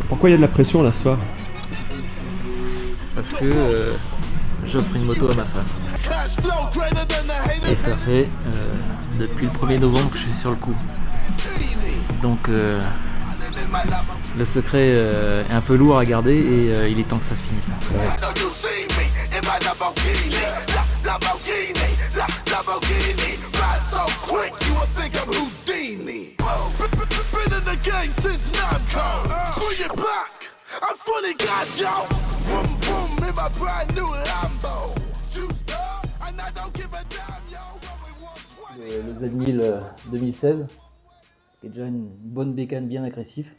Pourquoi il y a de la pression là ce soir? Parce que j'offre une moto à ma femme. Et ça fait depuis le 1er novembre que je suis sur le coup. Donc le secret est un peu lourd à garder et il est temps que ça se finisse. Ouais. Le Z1000 2016, qui est déjà une bonne bécane bien agressive.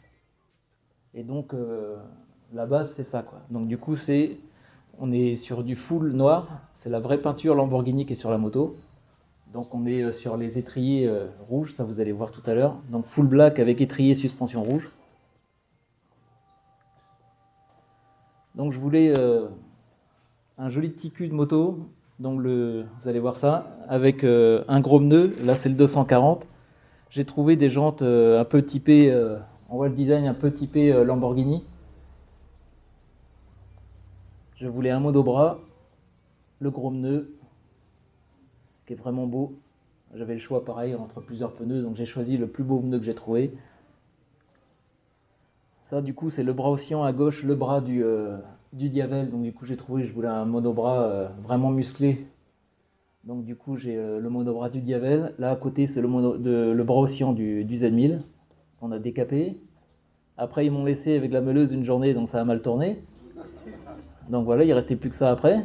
Et donc la base c'est ça quoi. Donc du coup on est sur du full noir, c'est la vraie peinture Lamborghini qui est sur la moto. Donc on est sur les étriers rouges, ça vous allez voir tout à l'heure. Donc full black avec étrier suspension rouge. Donc je voulais un joli petit cul de moto. Donc vous allez voir ça, avec un gros pneu, là c'est le 240. J'ai trouvé des jantes un peu typées, on voit le design un peu typé Lamborghini. Je voulais un monobras, le gros pneu, qui est vraiment beau. J'avais le choix pareil entre plusieurs pneus, donc j'ai choisi le plus beau pneu que j'ai trouvé. Ça du coup c'est le bras oscillant à gauche, le bras du Diavel, donc du coup j'ai trouvé, je voulais un monobras vraiment musclé. Donc du coup j'ai le monobras du Diavel. Là à côté c'est le bras oscillant du Z1000 qu'on a décapé. Après ils m'ont laissé avec la meuleuse une journée, donc ça a mal tourné. Donc voilà, il restait plus que ça après.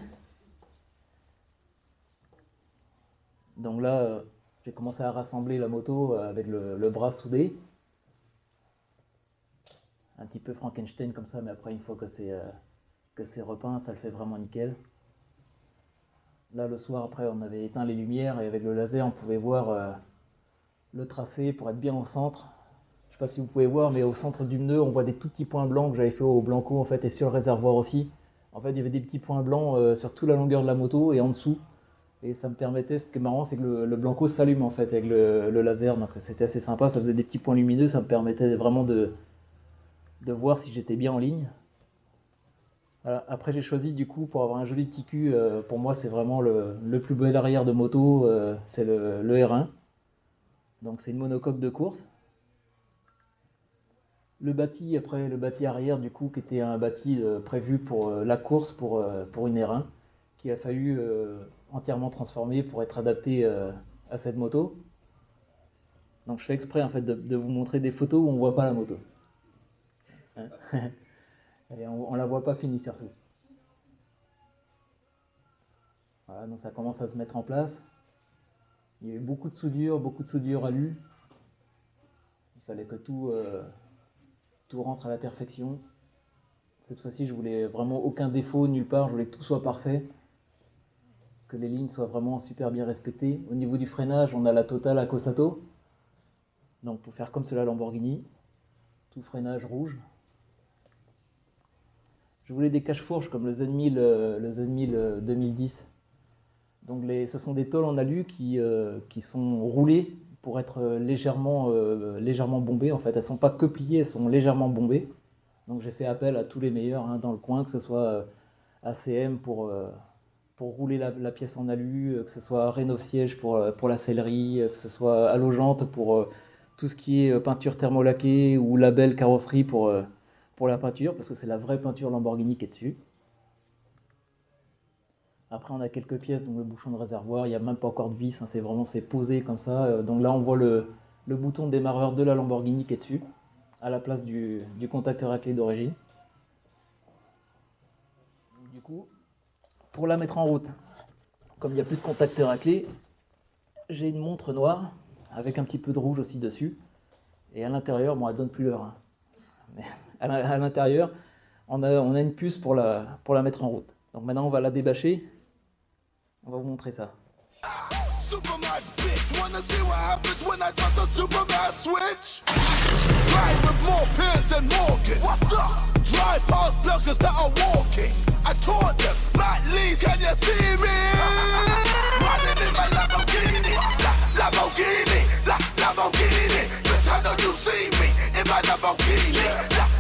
Donc là j'ai commencé à rassembler la moto avec le bras soudé. Un petit peu Frankenstein comme ça, mais après une fois que c'est repeint, ça le fait vraiment nickel. Là le soir après on avait éteint les lumières et avec le laser on pouvait voir le tracé pour être bien au centre. Je sais pas si vous pouvez voir, mais au centre du pneu on voit des tout petits points blancs que j'avais fait au Blanco en fait, et sur le réservoir aussi. En fait il y avait des petits points blancs sur toute la longueur de la moto et en dessous. Et ça me permettait, ce qui est marrant c'est que le Blanco s'allume en fait avec le laser, donc c'était assez sympa, ça faisait des petits points lumineux, ça me permettait vraiment de voir si j'étais bien en ligne. Voilà. Après j'ai choisi du coup pour avoir un joli petit cul, pour moi c'est vraiment le plus bel arrière de moto, c'est le R1. Donc c'est une monocoque de course. Le bâti arrière du coup qui était un bâti prévu pour la course, pour une R1, qui a fallu entièrement transformer pour être adapté à cette moto. Donc je fais exprès en fait de vous montrer des photos où on voit pas la moto. Et on la voit pas finie surtout. Voilà, donc ça commence à se mettre en place. Il y a eu beaucoup de soudure alu. Il fallait que tout rentre à la perfection. Cette fois-ci, je voulais vraiment aucun défaut nulle part. Je voulais que tout soit parfait, que les lignes soient vraiment super bien respectées. Au niveau du freinage, on a la Total Accosato. Donc pour faire comme cela Lamborghini, tout freinage rouge. Je voulais des cache-fourches comme le Z1000 2010. Donc ce sont des tôles en alu qui sont roulées pour être légèrement bombées. En fait, elles ne sont pas que pliées, elles sont légèrement bombées. Donc j'ai fait appel à tous les meilleurs dans le coin, que ce soit ACM pour rouler la pièce en alu, que ce soit Rénov-Siège pour la sellerie, que ce soit Allogente pour tout ce qui est peinture thermolaquée, ou Label carrosserie pour la peinture, parce que c'est la vraie peinture Lamborghini qui est dessus. Après on a quelques pièces, donc le bouchon de réservoir, il n'y a même pas encore de vis, c'est posé comme ça. Donc là on voit le bouton de démarreur de la Lamborghini qui est dessus, à la place du contacteur à clé d'origine. Du coup, pour la mettre en route, comme il n'y a plus de contacteur à clé, j'ai une montre noire, avec un petit peu de rouge aussi dessus. Et à l'intérieur, bon elle donne plus l'heure, mais à l'intérieur, on a une puce pour la mettre en route. Donc maintenant on va la débâcher. On va vous montrer ça.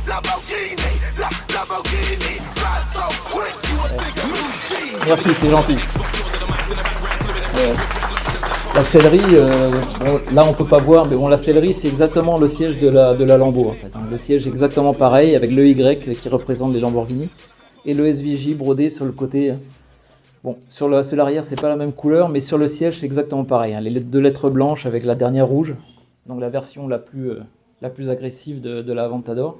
Lamborghini, Merci, c'est gentil. La sellerie, bon, là on peut pas voir, mais bon, la sellerie c'est exactement le siège de la Lambo en fait. Hein. Le siège est exactement pareil avec le Y qui représente les Lamborghini et le SVJ brodé sur le côté. Bon, sur l'arrière c'est pas la même couleur, mais sur le siège c'est exactement pareil. Hein. Les deux lettres blanches avec la dernière rouge, donc la version la plus agressive de la Aventador.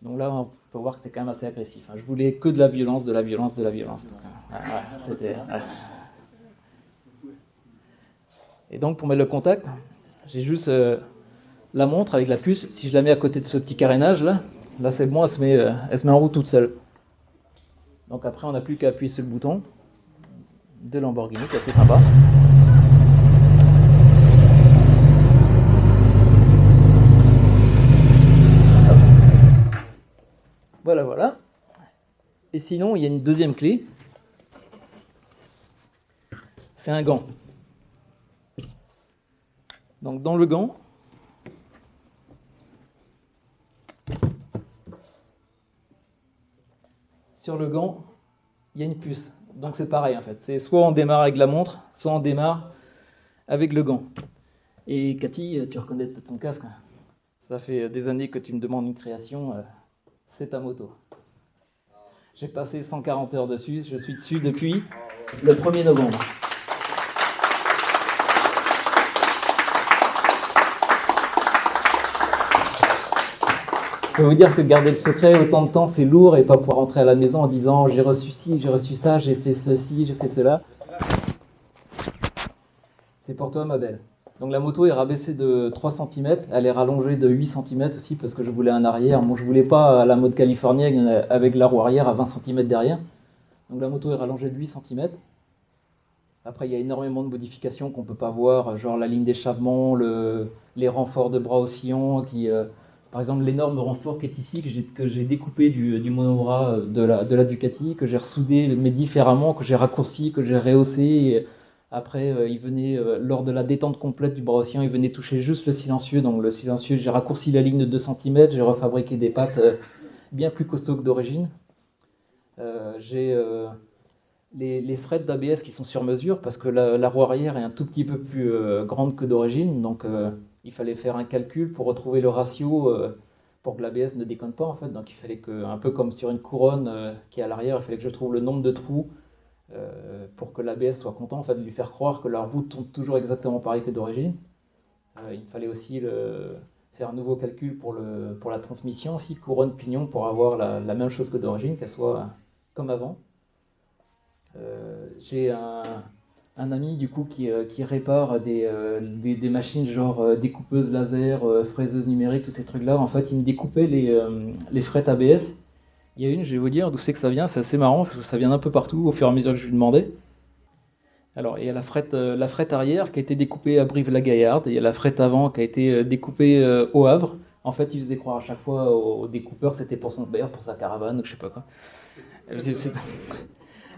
Donc là on peut voir que c'est quand même assez agressif. Hein. Je voulais que de la violence, de la violence, de la violence. Donc, c'était. Et donc pour mettre le contact, j'ai juste la montre avec la puce. Si je la mets à côté de ce petit carénage là c'est bon, elle se met en route toute seule. Donc après on n'a plus qu'à appuyer sur le bouton de Lamborghini, qui est assez sympa. Voilà. Et sinon il y a une deuxième clé. C'est un gant. Donc dans le gant, sur le gant, il y a une puce. Donc c'est pareil en fait. C'est soit on démarre avec la montre, soit on démarre avec le gant. Et Cathy, tu reconnais ton casque. Ça fait des années que tu me demandes une création. C'est ta moto. J'ai passé 140 heures dessus. Je suis dessus depuis le 1er novembre. Je peux vous dire que garder le secret autant de temps, c'est lourd et pas pouvoir rentrer à la maison en disant j'ai reçu ci, j'ai reçu ça, j'ai fait ceci, j'ai fait cela. C'est pour toi, ma belle. Donc la moto est rabaissée de 3 cm, elle est rallongée de 8 cm aussi parce que je voulais un arrière. Moi, je voulais pas à la mode californienne avec la roue arrière à 20 cm derrière. Donc la moto est rallongée de 8 cm. Après, il y a énormément de modifications qu'on ne peut pas voir, genre la ligne d'échappement, les renforts de bras oscillants qui... Par exemple, l'énorme renfort qui est ici, que j'ai découpé du monobras de la Ducati, que j'ai ressoudé, mais différemment, que j'ai raccourci, que j'ai rehaussé. Et après, il venait, lors de la détente complète du bras oscillant, il venait toucher juste le silencieux. Donc le silencieux, j'ai raccourci la ligne de 2 cm, j'ai refabriqué des pattes bien plus costauds que d'origine. J'ai les frettes d'ABS qui sont sur mesure, parce que la roue arrière est un tout petit peu plus grande que d'origine. Donc... il fallait faire un calcul pour retrouver le ratio pour que l'ABS ne déconne pas en fait. Donc il fallait que, un peu comme sur une couronne qui est à l'arrière, il fallait que je trouve le nombre de trous pour que l'ABS soit content en fait, de lui faire croire que la roue tourne toujours exactement pareil que d'origine. Il fallait aussi faire un nouveau calcul pour la transmission aussi, couronne pignon, pour avoir la même chose que d'origine, qu'elle soit comme avant. J'ai un ami du coup qui répare des machines genre découpeuse laser, fraiseuse numérique, tous ces trucs là. En fait, il me découpait les frettes ABS. Il y a une, je vais vous dire d'où c'est que ça vient, c'est assez marrant parce que ça vient un peu partout au fur et à mesure que je lui demandais. Alors il y a la frette arrière qui a été découpée à Brive-la-Gaillarde, il y a la frette avant qui a été découpée au Havre. En fait, il faisait croire à chaque fois au découpeur c'était pour son père, pour sa caravane ou je sais pas quoi.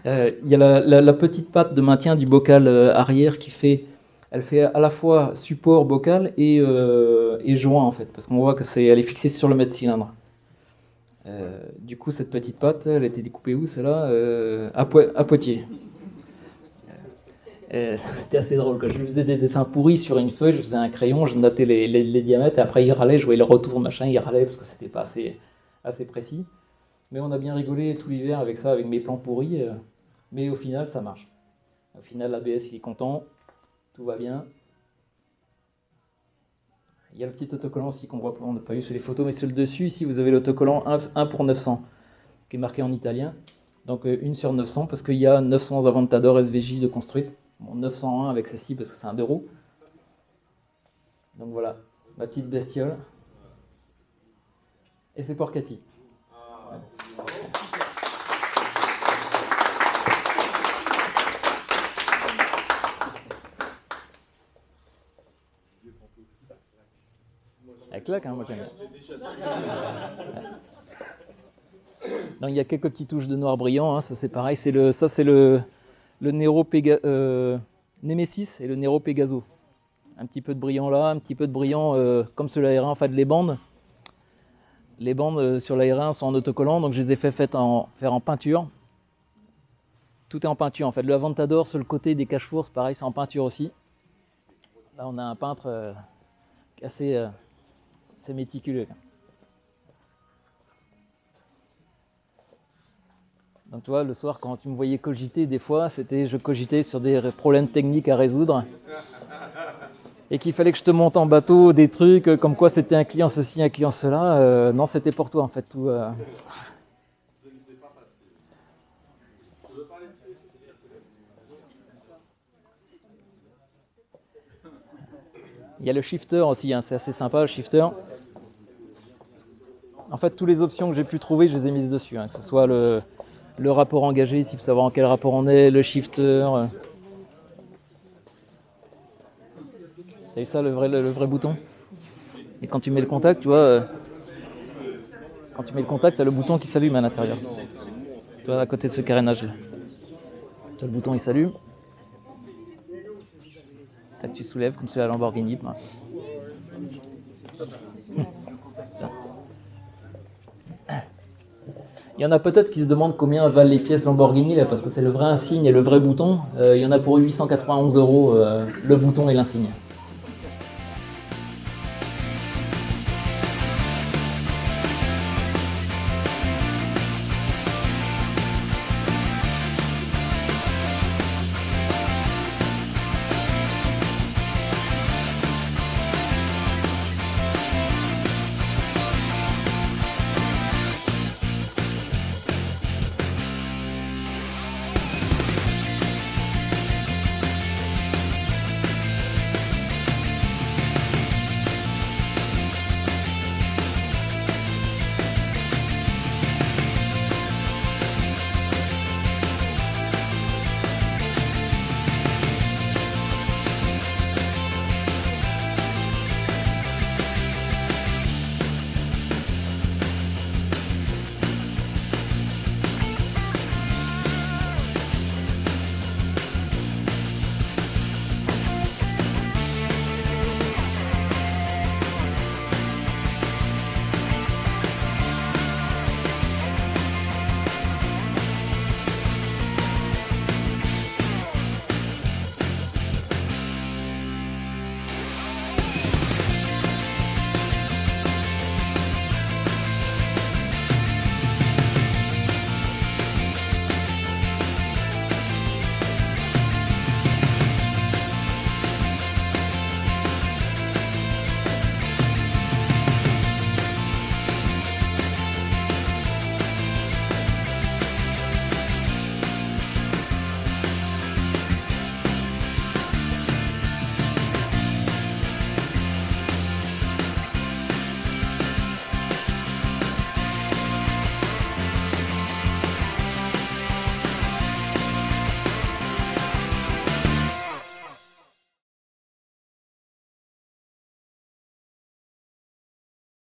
Il y a la petite patte de maintien du bocal arrière elle fait à la fois support bocal et joint en fait, parce qu'on voit elle est fixée sur le mètre-cylindre. Du coup, cette petite patte, elle a été découpée où celle-là à Poitiers. C'était assez drôle. Quand je lui faisais des dessins pourris sur une feuille, je faisais un crayon, je notais les diamètres, et après il râlait, je voyais le retour, machin, il râlait parce que c'était pas assez précis. Mais on a bien rigolé tout l'hiver avec ça, avec mes plans pourris. Mais au final, ça marche. Au final, l'ABS, il est content. Tout va bien. Il y a le petit autocollant aussi qu'on voit, on n'a pas vu sur les photos, mais sur le dessus, ici, vous avez l'autocollant 1 pour 900, qui est marqué en italien. Donc 1 sur 900, parce qu'il y a 900 Aventador SVJ de construite. Bon, 901 avec celle-ci, parce que c'est un 2 roues. Donc voilà, ma petite bestiole. Et c'est pour Cathy. Elle claque, hein, moi j'aime bien. Donc, il y a quelques petites touches de noir brillant, hein, ça c'est pareil, c'est le Nero Nemesis et le Nero Pegaso. Un petit peu de brillant là, un petit peu de brillant comme sur l'AR1, en fait les bandes sur l'AR1 sont en autocollant, donc je les ai faire en peinture. tout est en peinture en fait. Le Aventador sur le côté des cache-fours, pareil, c'est en peinture aussi. Là, on a un peintre assez méticuleux. Donc, tu vois, le soir, quand tu me voyais cogiter, des fois, je cogitais sur des problèmes techniques à résoudre. Et qu'il fallait que je te monte en bateau des trucs, comme quoi c'était un client ceci, un client cela. Non, c'était pour toi, en fait, tout. Il y a le shifter aussi, hein, c'est assez sympa, le shifter. En fait, toutes les options que j'ai pu trouver, je les ai mises dessus, hein, que ce soit le rapport engagé, ici pour savoir en quel rapport on est, le shifter. T'as vu ça, le vrai bouton? Et quand tu mets le contact, tu vois, quand tu mets le contact, t'as le bouton qui s'allume à l'intérieur. Tu vois, à côté de ce carénage-là. Tu as le bouton, il s'allume. Tac, tu soulèves comme c'est la Lamborghini. Il y en a peut-être qui se demandent combien valent les pièces Lamborghini, là, parce que c'est le vrai insigne et le vrai bouton. Il y en a pour 891 € le bouton et l'insigne.